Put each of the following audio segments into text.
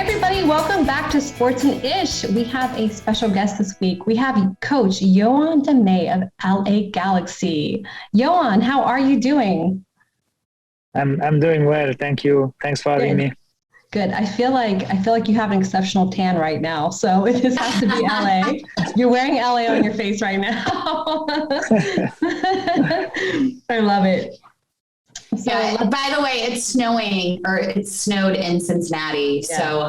everybody, welcome back to Sports and Ish. We have a special guest this week. We have Coach Yoann Damet of LA Galaxy. Yoann, how are you doing? I'm doing well, thank you. Thanks for having me. Good. I feel like you have an exceptional tan right now. So this has to be LA. You're wearing LA on your face right now. I love it. So, yeah, by the way, it's snowing, or it snowed in Cincinnati. Yeah. So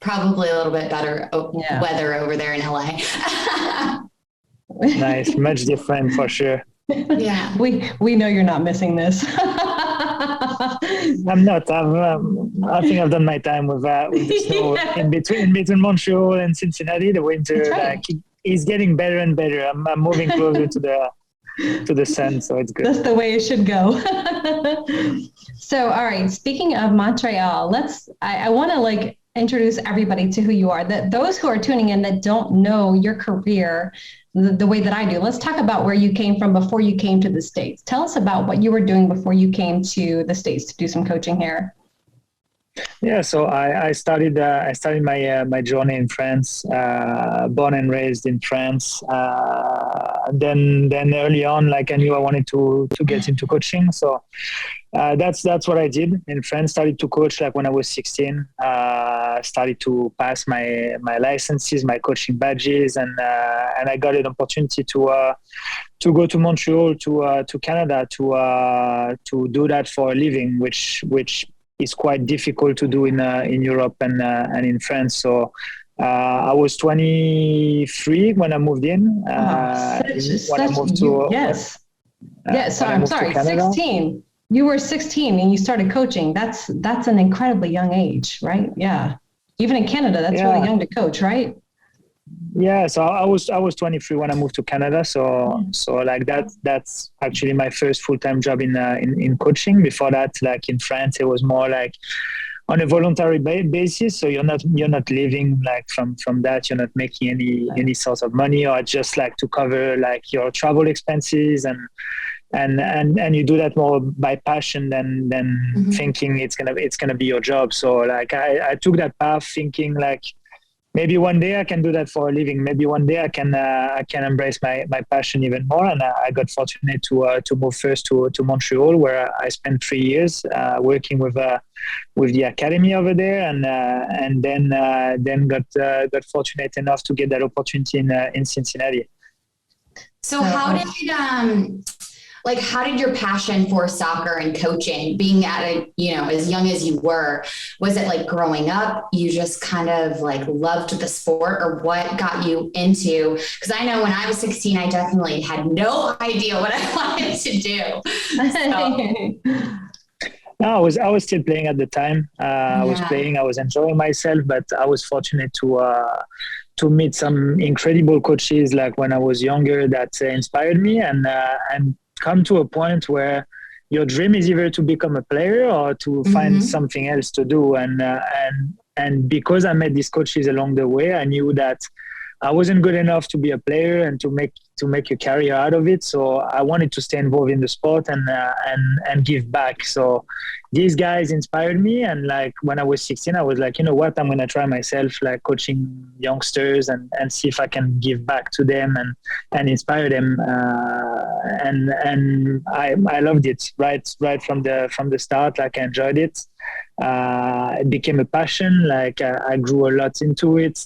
probably a little bit better weather over there in LA. Nice, much different for sure. Yeah, we know you're not missing this. I'm not. I think I've done my time with the snow in between Montreal and Cincinnati. The winter is getting better and better. I'm moving closer to the sun, so it's good. That's the way it should go. So, all right. Speaking of Montreal, I want to introduce everybody to who you are. That those who are tuning in that don't know your career the way that I do. Let's talk about where you came from before you came to the States. Tell us about what you were doing before you came to the States to do some coaching here. Yeah, so I started my journey in France, born and raised in France. Then early on, I knew I wanted to get into coaching. So that's what I did in France. Started to coach when I was 16. Started to pass my licenses, my coaching badges, and I got an opportunity to go to Montreal, to Canada, to do that for a living, which is quite difficult to do in Europe and in France. So I was 23 when I moved in. I'm sorry, 16. You were 16 and you started coaching. That's an incredibly young age, right? Yeah. Even in Canada, that's really young to coach, right? Yeah, so I was 23 when I moved to Canada. So that's actually my first full-time job in coaching. Before that, in France, it was more on a voluntary basis. So you're not living from that. You're not making any sort of money, or just to cover your travel expenses, and you do that more by passion than thinking it's gonna be your job. So I took that path thinking maybe one day I can do that for a living. Maybe one day I can embrace my passion even more. And I got fortunate to move first to Montreal, where I spent 3 years working with the academy over there, and then got fortunate enough to get that opportunity in Cincinnati. So how did your passion for soccer and coaching, being at as young as you were, was it growing up, you just kind of loved the sport, or what got you into? Because I know when I was 16, I definitely had no idea what I wanted to do. No, I was still playing at the time. I was playing, I was enjoying myself, but I was fortunate to meet some incredible coaches when I was younger that inspired me, and come to a point where your dream is either to become a player or to find something else to do. And because I met these coaches along the way, I knew that I wasn't good enough to be a player and to make a career out of it. So I wanted to stay involved in the sport and give back. So these guys inspired me. And when I was 16, I was you know what, I'm going to try myself, coaching youngsters and see if I can give back to them and inspire them. And I loved it right from the start. I enjoyed it. It became a passion. I grew a lot into it.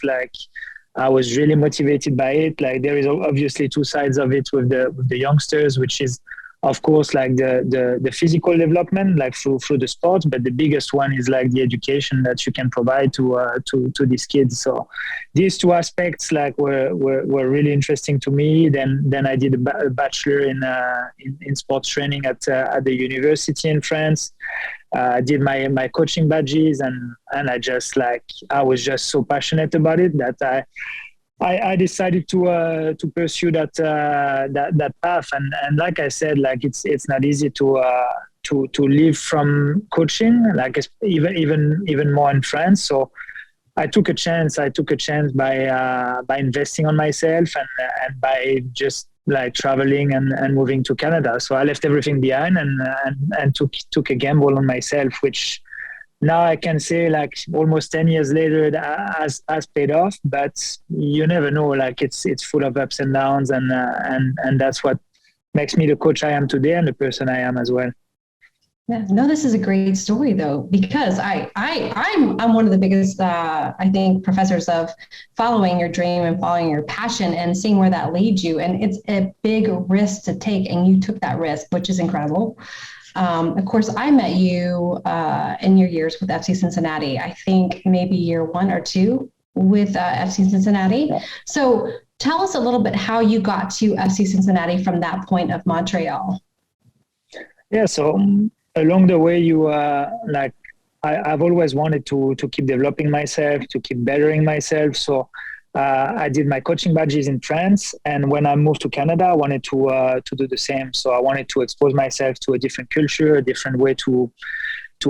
I was really motivated by it. There is obviously two sides of it with the youngsters, which is, of course, the physical development, through the sport. But the biggest one is the education that you can provide to these kids. So these two aspects were really interesting to me. Then I did a bachelor in sports training at the university in France. Did my coaching badges, and I just I was just so passionate about it that I decided to pursue that path. And like I said, it's not easy to live from coaching, even more in France. So I took a chance by investing on myself and by just traveling and moving to Canada. So I left everything behind and took a gamble on myself, which now I can say like almost 10 years later that has paid off, but you never know. Like it's full of ups and downs, and that's what makes me the coach I am today and the person I am as well. Yeah, no, this is a great story though, because I'm one of the biggest I think professors of following your dream and following your passion and seeing where that leads you. And it's a big risk to take, and you took that risk, which is incredible. Of course, I met you in your years with FC Cincinnati. I think maybe year 1 or 2 with FC Cincinnati. Yeah. So tell us a little bit how you got to FC Cincinnati from that point of Montreal. Yeah, so along the way, you like I've always wanted to keep developing myself, to keep bettering myself. So I did my coaching badges in France, and when I moved to Canada, I wanted to do the same. So I wanted to expose myself to a different culture, a different way to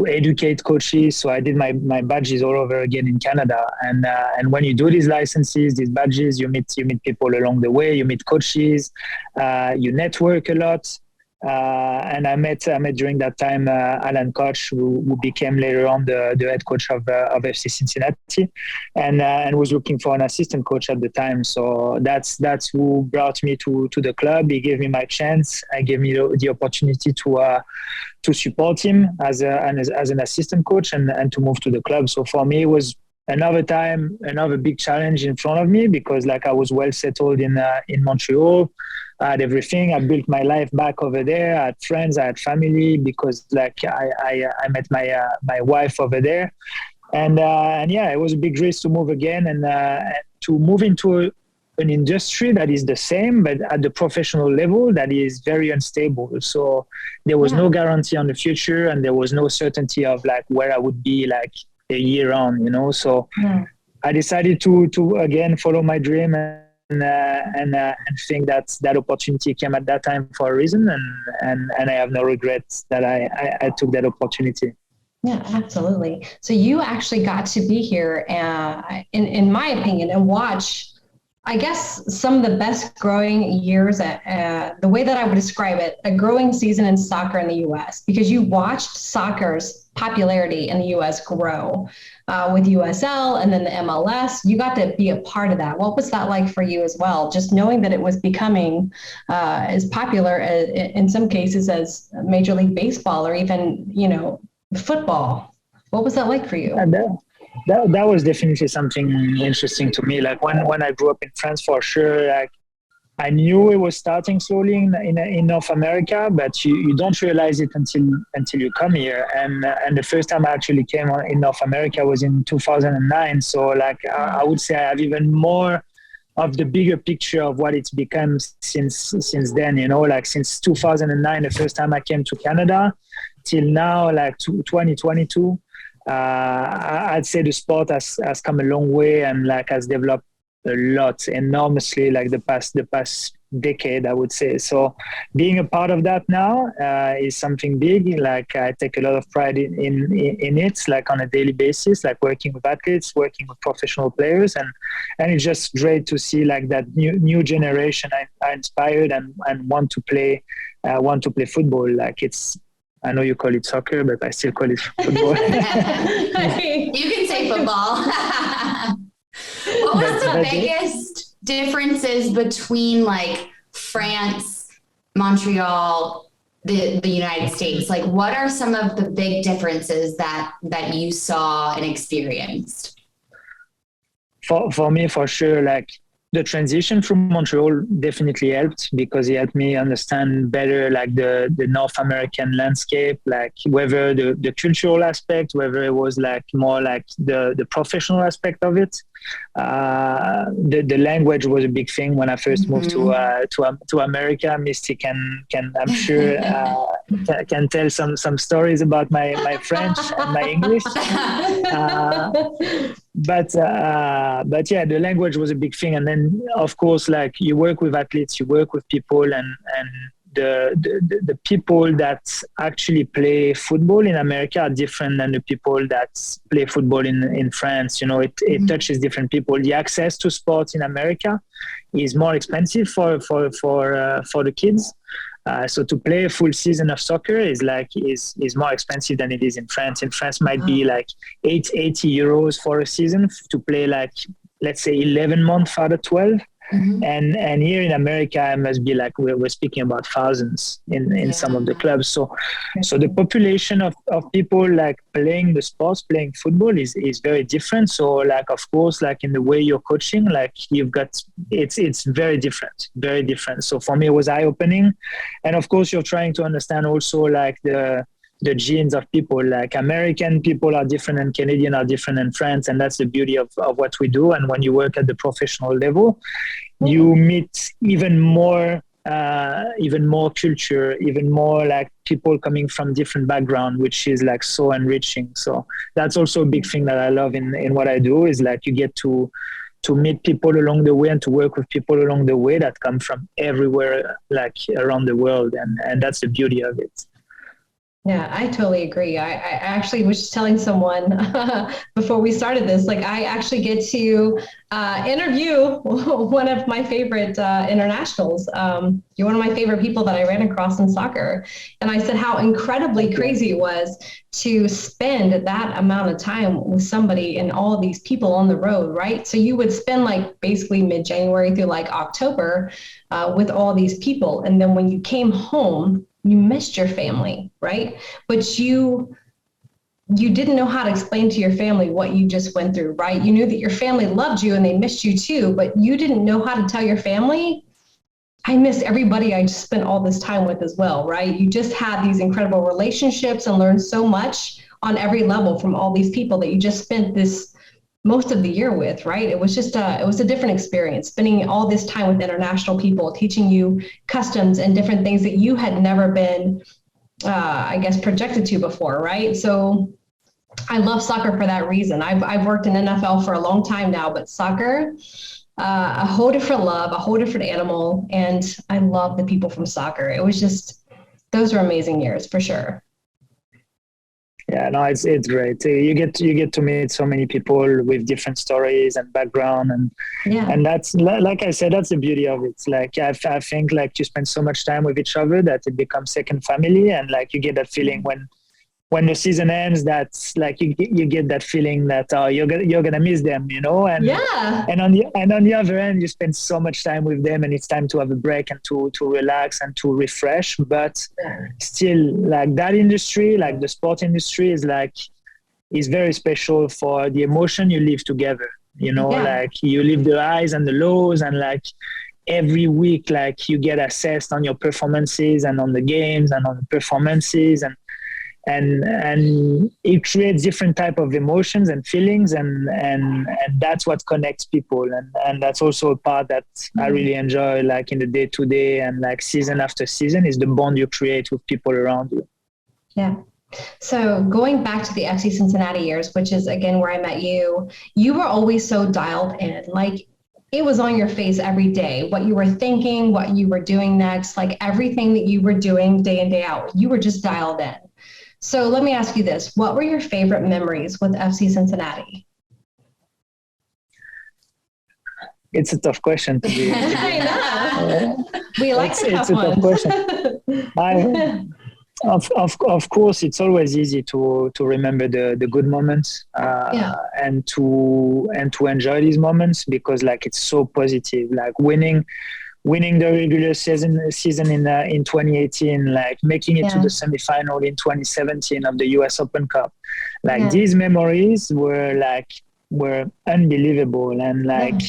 educate coaches. So I did my badges all over again in Canada. And when you do these licenses, these badges, you meet people along the way. You meet coaches, you network a lot. And I met during that time Alan Koch, who became later on the head coach of FC Cincinnati, and was looking for an assistant coach at the time. So that's who brought me to the club. He gave me my chance. I gave me the opportunity to support him as an assistant coach and to move to the club. So for me, it was another big challenge in front of me, because like I was well settled in Montreal. I had everything. I built my life back over there. I had friends, I had family, because like I met my wife over there, and yeah, it was a big risk to move again and to move into an industry that is the same, but at the professional level that is very unstable. So there was no guarantee on the future, and there was no certainty of like where I would be like a year on, you know. So I decided to again follow my dream and think that opportunity came at that time for a reason, and I have no regrets that I took that opportunity. Yeah, absolutely. So you actually got to be here, in my opinion, and watch, I guess, some of the best growing years, the way that I would describe it, a growing season in soccer in the U.S., because you watched soccer's popularity in the U.S. grow with USL and then the MLS. You got to be a part of that. What was that like for you as well? Just knowing that it was becoming as popular in some cases as Major League Baseball or even, football. What was that like for you? That was definitely something interesting to me. Like when I grew up in France, for sure, like I knew it was starting slowly in North America, but you don't realize it until you come here. And the first time I actually came in North America was in 2009. So like I would say I have even more of the bigger picture of what it's become since then. Like since 2009, the first time I came to Canada, till now, like 2022. I'd say the sport has come a long way and like has developed a lot, enormously, like the past decade, I would say. So being a part of that now is something big. Like I take a lot of pride in it, like on a daily basis, like working with athletes, working with professional players, and it's just great to see like that new generation are inspired and want to play football. Like I know you call it soccer, but I still call it football. You can say football. What was the biggest differences between like France, Montreal, the United States? Like, what are some of the big differences that you saw and experienced? For me, for sure, like the transition from Montreal definitely helped, because it helped me understand better like the North American landscape, like whether the cultural aspect, whether it was like more like the professional aspect of it. The language was a big thing when I first moved to America. Misty can I'm sure can tell some stories about my French and my English. But yeah, the language was a big thing. And then of course, like you work with athletes, you work with people, and the people that actually play football in America are different than the people that play football in France. It touches different people. The access to sports in America is more expensive for the kids. So to play a full season of soccer is more expensive than it is in France. In France, might be like 80 euros for a season to play, like, let's say 11 months out of 12. Mm-hmm. And here in America, it must be like we're speaking about thousands in some of the clubs. So the population of people like playing the sports, playing football is very different. So like, of course, like in the way you're coaching, like you've got, it's very different, very different. So for me, it was eye-opening. And of course, you're trying to understand also like the genes of people. Like American people are different and Canadian are different and France. And that's the beauty of what we do. And when you work at the professional level, you meet even more culture, even more like people coming from different background, which is like so enriching. So that's also a big thing that I love in what I do, is like you get to meet people along the way and to work with people along the way that come from everywhere, like around the world. And that's the beauty of it. Yeah, I totally agree. I actually was just telling someone before we started this, like I actually get to interview one of my favorite internationals. You're one of my favorite people that I ran across in soccer. And I said how incredibly crazy it was to spend that amount of time with somebody and all of these people on the road, right? So you would spend like basically mid-January through like October with all these people. And then when you came home, you missed your family, right? But you didn't know how to explain to your family what you just went through, right? You knew that your family loved you and they missed you too, but you didn't know how to tell your family, I miss everybody I just spent all this time with as well, right? You just had these incredible relationships and learned so much on every level from all these people that you just spent this most of the year with, right? It was just it was a different experience, spending all this time with international people, teaching you customs and different things that you had never been, I guess, projected to before, right? So I love soccer for that reason. I've worked in NFL for a long time now, but soccer, a whole different love, a whole different animal. And I love the people from soccer. It was just, those were amazing years for sure. Yeah, no, it's great. You get to meet so many people with different stories and background, and that's, like I said, that's the beauty of it. Like I think like you spend so much time with each other that it becomes second family, and like you get that feeling when the season ends, that's like you get that feeling that you're gonna miss them, you know, and on the other end, you spend so much time with them, and it's time to have a break and to relax and to refresh. But still, like that industry, like the sport industry, is very special for the emotion you live together. You know, like you live the highs and the lows, and like every week, like you get assessed on your performances and on the games and on the performances, and it creates different type of emotions and feelings, and that's what connects people, and that's also a part that I really enjoy, like in the day to day and like season after season, is the bond you create with people around you. Yeah. So going back to the FC Cincinnati years, which is again where I met you, you were always so dialed in, like it was on your face every day, what you were thinking, what you were doing next, like everything that you were doing day in, day out, you were just dialed in. So let me ask you this. What were your favorite memories with FC Cincinnati? It's a tough question to be. I know. We like to have it's a tough question. Of course, it's always easy to remember the good moments and to enjoy these moments, because like it's so positive. Like winning the regular season in 2018, like making it to the semifinal in 2017 of the US Open Cup. Like these memories were unbelievable, and like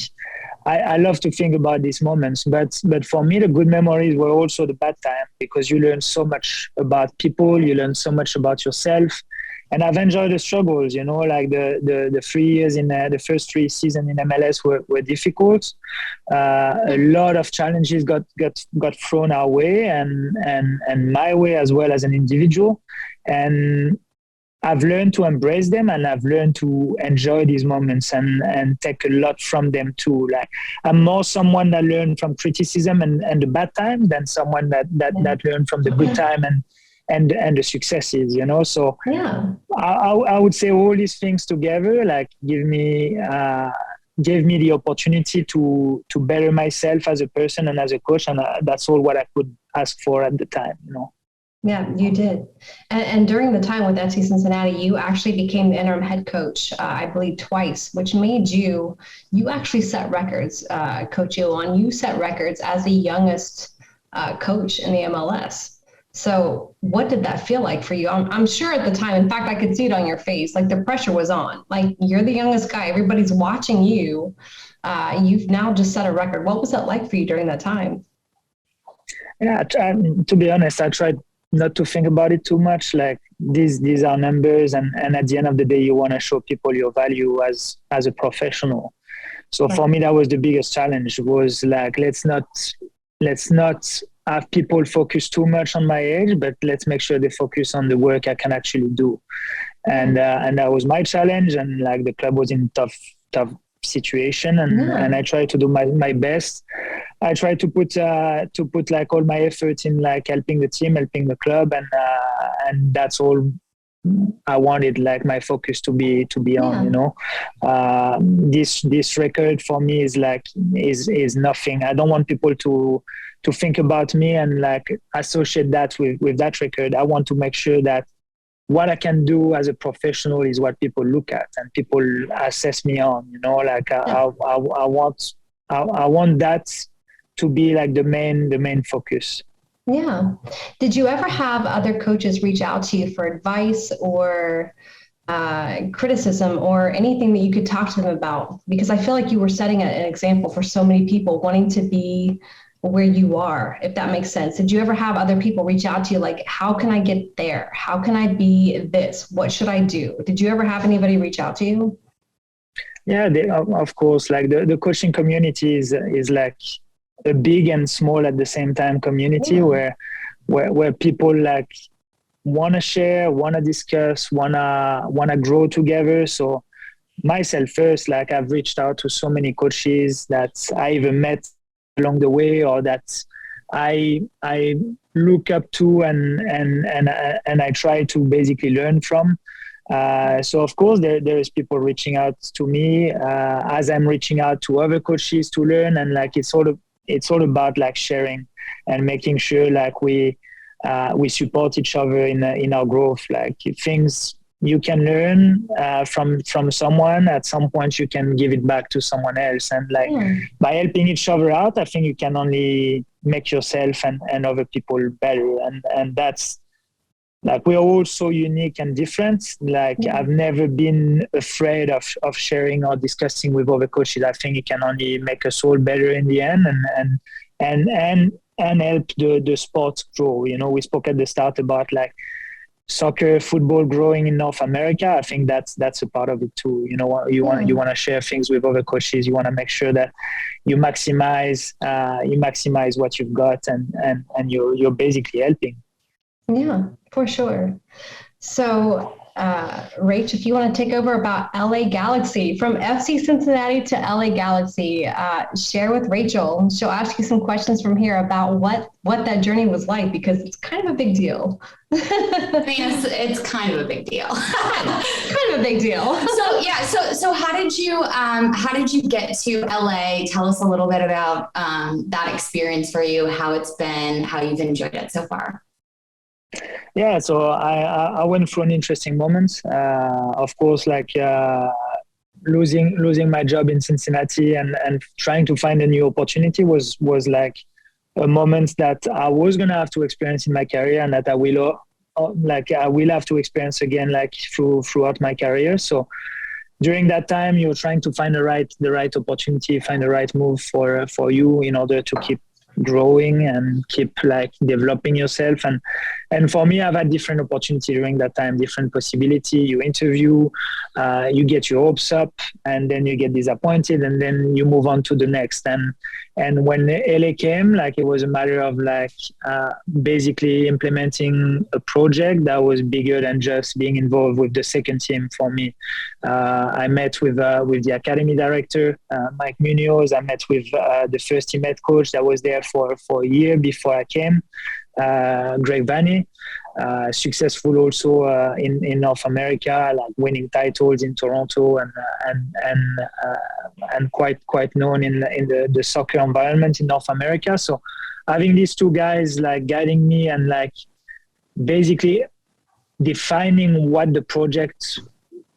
I love to think about these moments. But for me, the good memories were also the bad time, because you learn so much about people, you learn so much about yourself. And I've enjoyed the struggles, you know, like the 3 years in the first 3 seasons in MLS were difficult. A lot of challenges got thrown our way and my way as well as an individual. And I've learned to embrace them, and I've learned to enjoy these moments and take a lot from them too. Like I'm more someone that learned from criticism and the bad time than someone that learned from the good time and the successes, you know. So I would say all these things together like give me gave me the opportunity to better myself as a person and as a coach, and that's all what I could ask for at the time, you know. Yeah, you did. And during the time with FC Cincinnati, you actually became the interim head coach, I believe twice, which made you actually set records, Coach Yoann. You set records as the youngest coach in the MLS. So what did that feel like for you? I'm sure at the time, in fact, I could see it on your face, like the pressure was on. Like, you're the youngest guy, everybody's watching you. You've now just set a record. What was that like for you during that time? Yeah, to be honest, I tried not to think about it too much. Like, these are numbers, and at the end of the day, you want to show people your value as a professional. So for me, that was the biggest challenge, was like, let's not have people focus too much on my age, but let's make sure they focus on the work I can actually do. And that was my challenge. And like, the club was in tough situation, and I tried to do my best. I tried to put like all my effort in like helping the team, helping the club, and that's all I wanted like my focus to be on, you know. This record for me is nothing. I don't want people to think about me and like associate that with that record. I want to make sure that what I can do as a professional is what people look at and people assess me on, you know. Like I want that to be like the main focus. Yeah. Did you ever have other coaches reach out to you for advice or criticism or anything that you could talk to them about? Because I feel like you were setting an example for so many people wanting to be where you are, if that makes sense. Did you ever have other people reach out to you like, how can I get there? How can I be this? What should I do? Did you ever have anybody reach out to you? Yeah, of course. Like the coaching community is like a big and small at the same time community where people like want to share, want to discuss, want to grow together. So myself first, like, I've reached out to so many coaches that I either met along the way or that I look up to and I try to basically learn from. So of course there is people reaching out to me as I'm reaching out to other coaches to learn, and like it's all about like sharing and making sure like we support each other in our growth. Like, things you can learn from someone, at some point you can give it back to someone else, and like by helping each other out, I think you can only make yourself and other people better, and that's like, we're all so unique and different. Like, I've never been afraid of sharing or discussing with other coaches. I think it can only make us all better in the end, and help the sport grow. You know, we spoke at the start about like soccer, football growing in North America. I think that's a part of it too. You know, you want to share things with other coaches. You want to make sure that you maximize what you've got, and you're basically helping. Yeah, for sure. So, Rach, if you want to take over about LA Galaxy, from FC Cincinnati to LA Galaxy, share with Rachel. She'll ask you some questions from here about what that journey was like, because it's kind of a big deal. I mean, it's kind of a big deal. Kind of a big deal. So how did you get to LA? Tell us a little bit about that experience for you, how it's been, how you've enjoyed it so far. Yeah, so I went through an interesting moment. Of course, like losing my job in Cincinnati and trying to find a new opportunity was like a moment that I was gonna have to experience in my career, and that I will have to experience again, like throughout my career. So during that time, you're trying to find the right opportunity, find the right move for you in order to keep growing and keep like developing yourself. And for me, I've had different opportunity during that time, different possibility. You interview, you get your hopes up, and then you get disappointed, and then you move on to the next. And when LA came, like, it was a matter of like basically implementing a project that was bigger than just being involved with the second team for me. I met with the academy director, Mike Munoz. I met with the first team head coach that was there for a year before I came. Greg Vanny, successful also in North America, like winning titles in Toronto and quite known in the soccer environment in North America. So having these two guys like guiding me and like basically defining what the project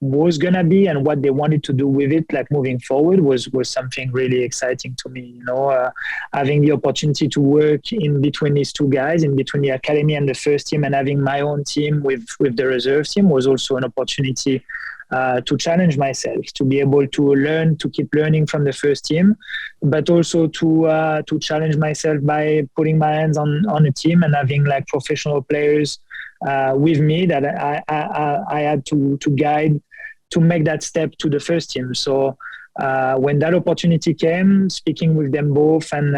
was gonna be and what they wanted to do with it, like moving forward, was something really exciting to me. Having the opportunity to work in between these two guys, in between the academy and the first team, and having my own team with the reserve team was also an opportunity to challenge myself, to be able to learn, to keep learning from the first team, but also to challenge myself by putting my hands on a team and having like professional players with me that I had to guide to make that step to the first team. So when that opportunity came, speaking with them both and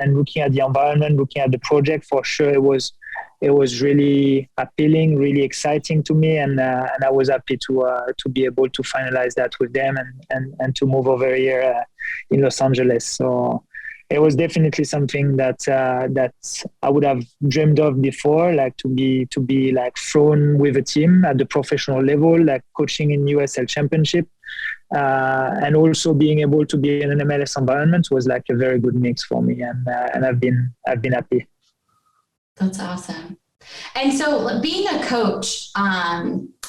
looking at the environment, looking at the project, for sure it was really appealing, really exciting to me, and I was happy to be able to finalize that with them and to move over here in Los Angeles. So it was definitely something that I would have dreamed of before, like to be like thrown with a team at the professional level, like coaching in USL Championship, and also being able to be in an MLS environment was like a very good mix for me, and I've been happy. That's awesome. And so being a coach,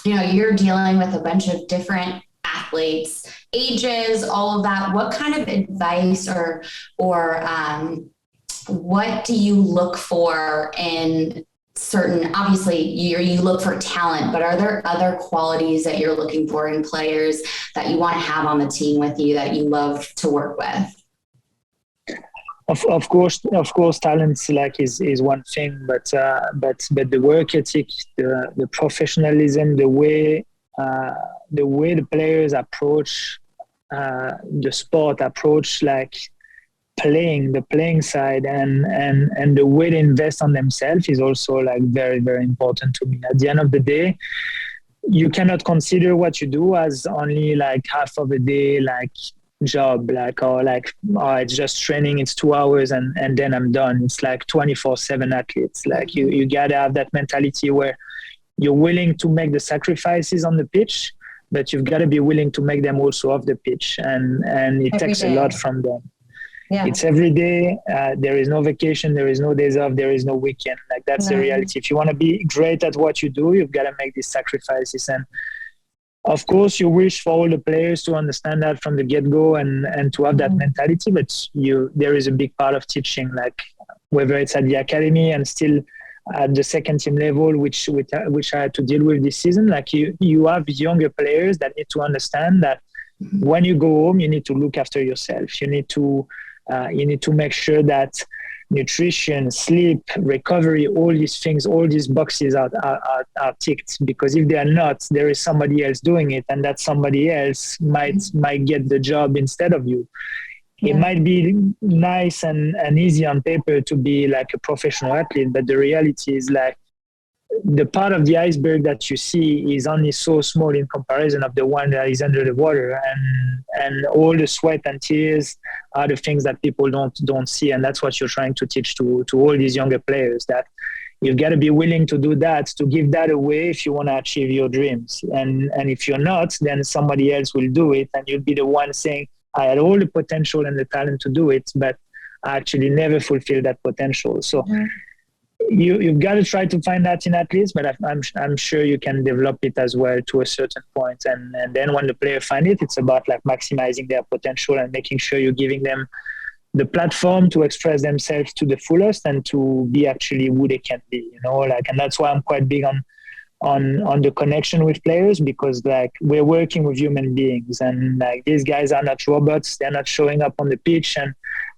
you're dealing with a bunch of different athletes, ages, all of that. What kind of advice or what do you look for in certain, obviously you look for talent, but are there other qualities that you're looking for in players that you want to have on the team with you that you love to work with? Of course, talent like is one thing, but the work ethic, the professionalism, the way the players approach the sport, approach like the playing side, and the way they invest on themselves is also like very, very important to me. At the end of the day, you cannot consider what you do as only like half of a day, like job, or it's just training, it's 2 hours and then I'm done. It's like 24/7 athletes. Like you gotta have that mentality where you're willing to make the sacrifices on the pitch, but you've got to be willing to make them also off the pitch, and it takes a lot from them. Yeah. It's every day. There is no vacation, there is no days off, there is no weekend. Like that's the reality. If you want to be great at what you do, you've got to make these sacrifices. And of course, you wish for all the players to understand that from the get-go and to have that mentality. But there is a big part of teaching, like whether it's at the academy and still at the second team level, which I had to deal with this season. Like you have younger players that need to understand that when you go home, you need to look after yourself. You need to make sure that nutrition, sleep, recovery, all these things, all these boxes are ticked, because if they are not, there is somebody else doing it, and that somebody else might get the job instead of you. Yeah. It might be nice and easy on paper to be like a professional athlete, but the reality is like the part of the iceberg that you see is only so small in comparison of the one that is under the water, and all the sweat and tears are the things that people don't see. And that's what you're trying to teach to all these younger players, that you've got to be willing to do that, to give that away if you want to achieve your dreams. And if you're not, then somebody else will do it, and you'll be the one saying, I had all the potential and the talent to do it, but I actually never fulfilled that potential. So you've got to try to find that in athletes, but I'm sure you can develop it as well to a certain point. And then when the player find it, it's about like maximizing their potential and making sure you're giving them the platform to express themselves to the fullest and to be actually who they can be, and that's why I'm quite big on the connection with players, because like we're working with human beings, and like these guys are not robots. They're not showing up on the pitch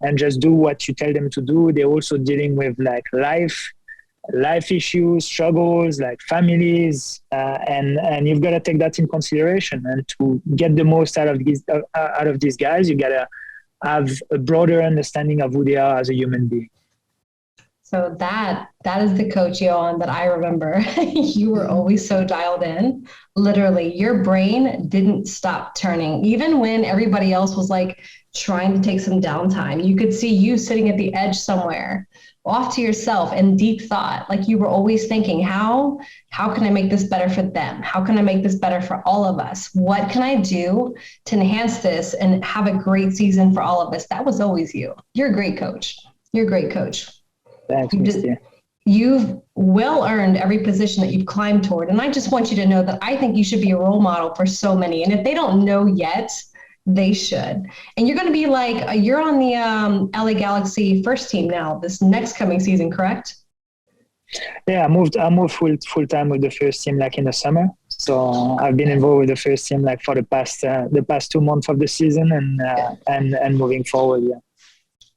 and just do what you tell them to do. They're also dealing with like life issues, struggles, like families, and you've got to take that in consideration. And to get the most out of these guys, you got to have a broader understanding of who they are as a human being. So that is the coach, Yoann, that I remember. You were always so dialed in. Literally, your brain didn't stop turning. Even when everybody else was like trying to take some downtime, you could see you sitting at the edge somewhere, off to yourself in deep thought. Like you were always thinking, how can I make this better for them? How can I make this better for all of us? What can I do to enhance this and have a great season for all of us? That was always you. You're a great coach. You're a great coach. Thanks, Misty. You've well earned every position that you've climbed toward. And I just want you to know that I think you should be a role model for so many. And if they don't know yet, they should. And you're going to be like, you're on the LA Galaxy first team now, this next coming season, correct? Yeah, I moved full time with the first team like in the summer. So I've been involved with the first team like for the past 2 months of the season and moving forward. Yeah.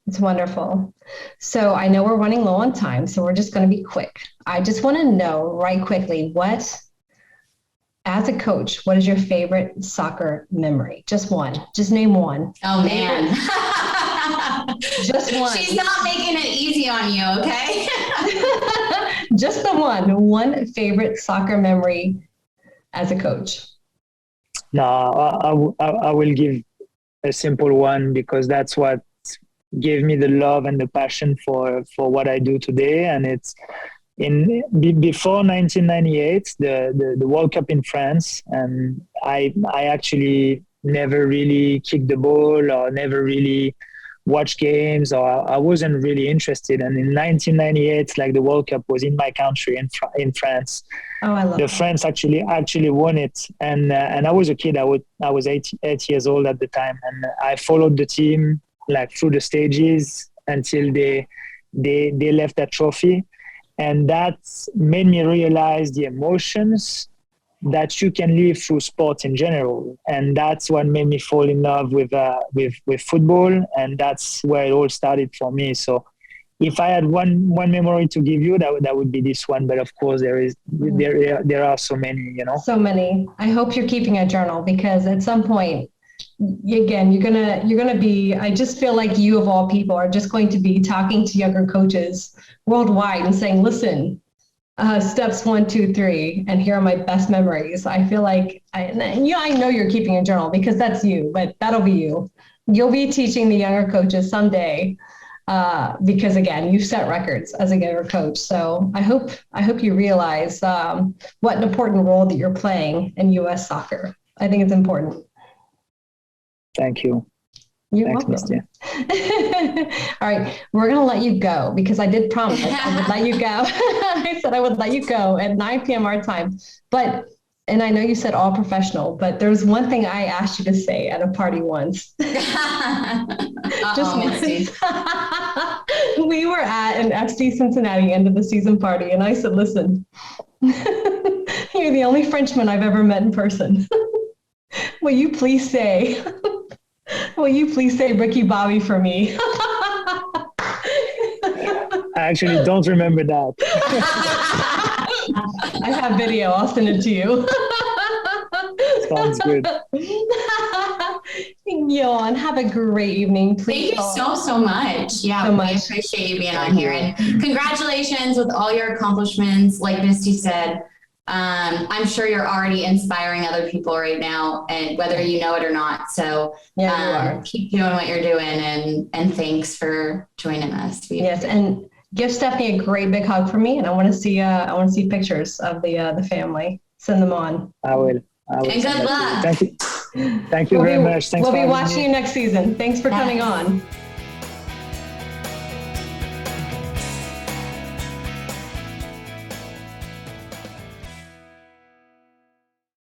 It's wonderful. So I know we're running low on time, so we're just going to be quick. I just want to know right quickly, as a coach, what is your favorite soccer memory? Just one. Just name one. Oh, man. Just one. She's not making it easy on you, okay? Just the one favorite soccer memory as a coach. No, I will give a simple one because that's what gave me the love and the passion for what I do today. And it's before 1998, the World Cup in France, and I actually never really kicked the ball or never really watched games, or I wasn't really interested. And in 1998, like the World Cup was in my country in France. Oh, I love the that. France actually won it, and I was a kid. I was 8 years old at the time, and I followed the team like through the stages until they left that trophy. And that made me realize the emotions that you can live through sports in general. And that's what made me fall in love with football. And that's where it all started for me. So if I had one memory to give you, that would be this one. But of course there are so many, you know. So many. I hope you're keeping a journal, because at some point, again, you're gonna be, I just feel like you of all people are just going to be talking to younger coaches worldwide and saying, listen, steps 1, 2, 3, and here are my best memories. I feel like I know you're keeping a journal because that's you, but that'll be you. You'll be teaching the younger coaches someday, because again, you've set records as a younger coach. So I hope you realize what an important role that you're playing in U.S. soccer. I think it's important. Thank you. You're Thanks, welcome. All right, we're going to let you go because I did promise I would let you go. I said I would let you go at 9 p.m. our time. And I know you said all professional, but there's one thing I asked you to say at a party once. We were at an FC Cincinnati end of the season party, and I said, listen, you're the only Frenchman I've ever met in person. Will you please say Ricky Bobby for me? I actually don't remember that. I have video. I'll send it to you. Sounds good. Yoann, have a great evening. Please. Thank you so much. Yeah, we appreciate you being on here. And congratulations with all your accomplishments. Like Misty said, I'm sure you're already inspiring other people right now, and whether you know it or not. So yeah, you are. Keep doing what you're doing, and thanks for joining us. Yes, and give Stephanie a great big hug for me, and I want to see pictures of the family. Send them on. I will. And good luck. Thank you very much. Thanks. We'll be watching you next season. Thanks for coming on.